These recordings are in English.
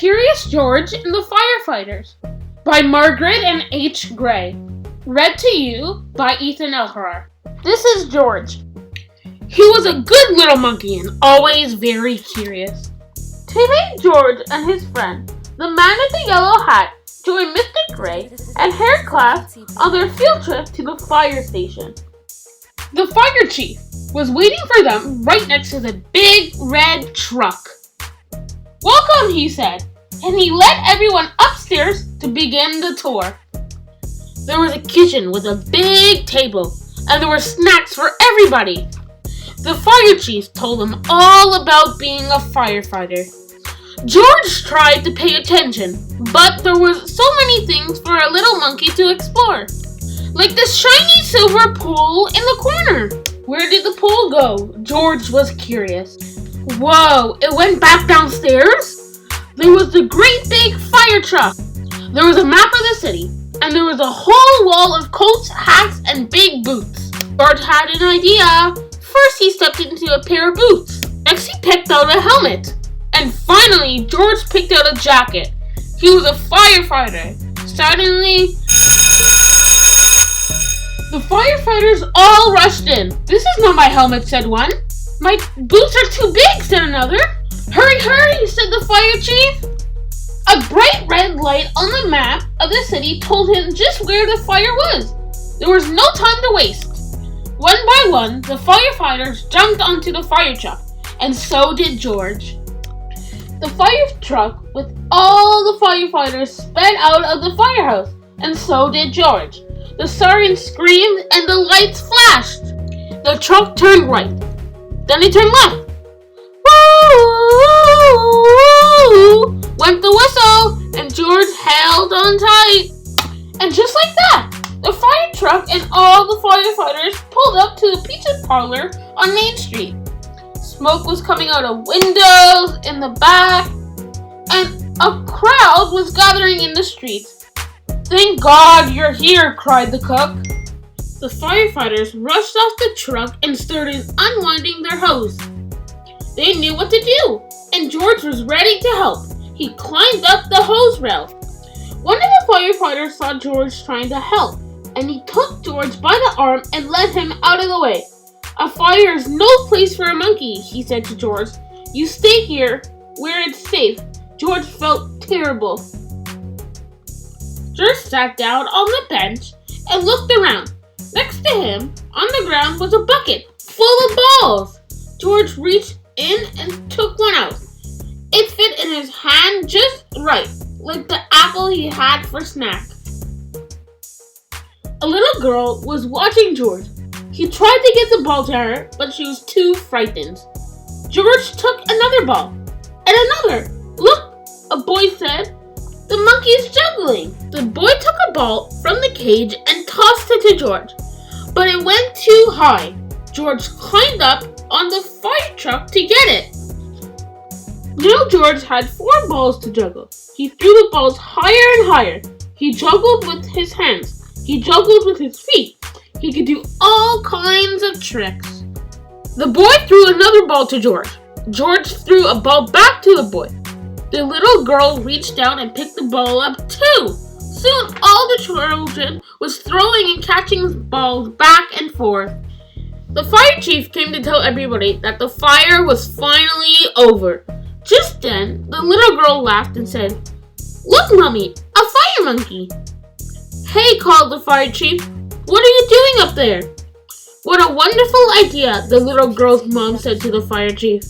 Curious George and the Firefighters by Margaret and H. Gray. Read to you by Ethan Elharar. This is George. He was a good little monkey and always very curious. Today George and his friend, the man with the yellow hat, joined Mr. Gray and Hare class on their field trip to the fire station. The fire chief was waiting for them right next to the big red truck. "Welcome," he said, and he led everyone upstairs to begin the tour. There was a kitchen with a big table, and there were snacks for everybody. The fire chief told them all about being a firefighter. George tried to pay attention, but there was so many things for a little monkey to explore, like the shiny silver pool in the corner. Where did the pool go? George was curious. Whoa, it went back downstairs? There was the great big fire truck. There was a map of the city, and there was a whole wall of coats, hats, and big boots. George had an idea. First, he stepped into a pair of boots. Next, he picked out a helmet. And finally, George picked out a jacket. He was a firefighter. Suddenly, the firefighters all rushed in. "This is not my helmet," said one. "My boots are too big," said another. "Hurry, hurry," said the fire chief. A bright red light on the map of the city told him just where the fire was. There was no time to waste. One by one, the firefighters jumped onto the fire truck, and so did George. The fire truck with all the firefighters sped out of the firehouse, and so did George. The siren screamed and the lights flashed. The truck turned right. Then it turned left. Woo! Went the whistle, and George held on tight. And just like that, the fire truck and all the firefighters pulled up to the pizza parlor on Main Street. Smoke was coming out of windows in the back, and a crowd was gathering in the streets. "Thank God you're here," cried the cook. The firefighters rushed off the truck and started unwinding their hose. They knew what to do, and George was ready to help. He climbed up the hose rail. One of the firefighters saw George trying to help, and he took George by the arm and led him out of the way. "A fire is no place for a monkey," he said to George. "You stay here where it's safe." George felt terrible. George sat down on the bench and looked around. Next to him, on the ground, was a bucket full of balls. George reached in and took one out. It fit in his hand just right, like the apple he had for snack. A little girl was watching George. He tried to get the ball to her, but she was too frightened. George took another ball, and another. "Look," a boy said, "the monkey is juggling." The boy took a ball from the cage and tossed it to George, but it went too high. George climbed up on the fire truck to get it. Now George had 4 balls to juggle. He threw the balls higher and higher. He juggled with his hands. He juggled with his feet. He could do all kinds of tricks. The boy threw another ball to George. George threw a ball back to the boy. The little girl reached down and picked the ball up too. Soon all the children was throwing and catching balls back and forth. The fire chief came to tell everybody that the fire was finally over. Just then, the little girl laughed and said, "Look, Mummy, a fire monkey." "Hey," called the fire chief, "what are you doing up there?" "What a wonderful idea," the little girl's mom said to the fire chief.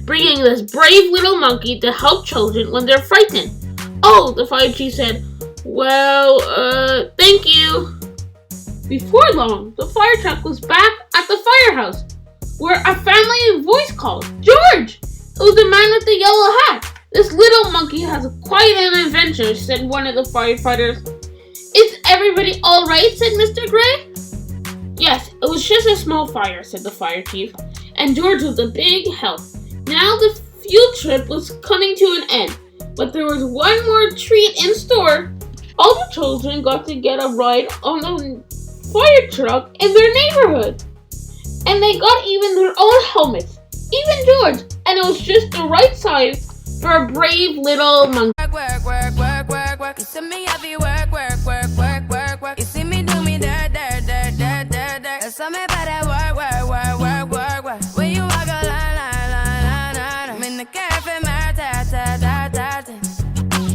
"Bringing this brave little monkey to help children when they're frightened." "Oh," the fire chief said, "well, thank you." Before long, the fire truck was back at the firehouse, where a family voice called, "George!" It was the man with the yellow hat. "This little monkey has quite an adventure," said one of the firefighters. "Is everybody all right?" said Mr. Gray. "Yes, it was just a small fire," said the fire chief, "and George was a big help." Now the field trip was coming to an end, but there was one more treat in store. All the children got to get a ride on the fire truck in their neighborhood, and they got even their own helmets, even George, and it was just the right size for a brave little monkey. You see me have you work. You see me do me dirt. You saw me better work.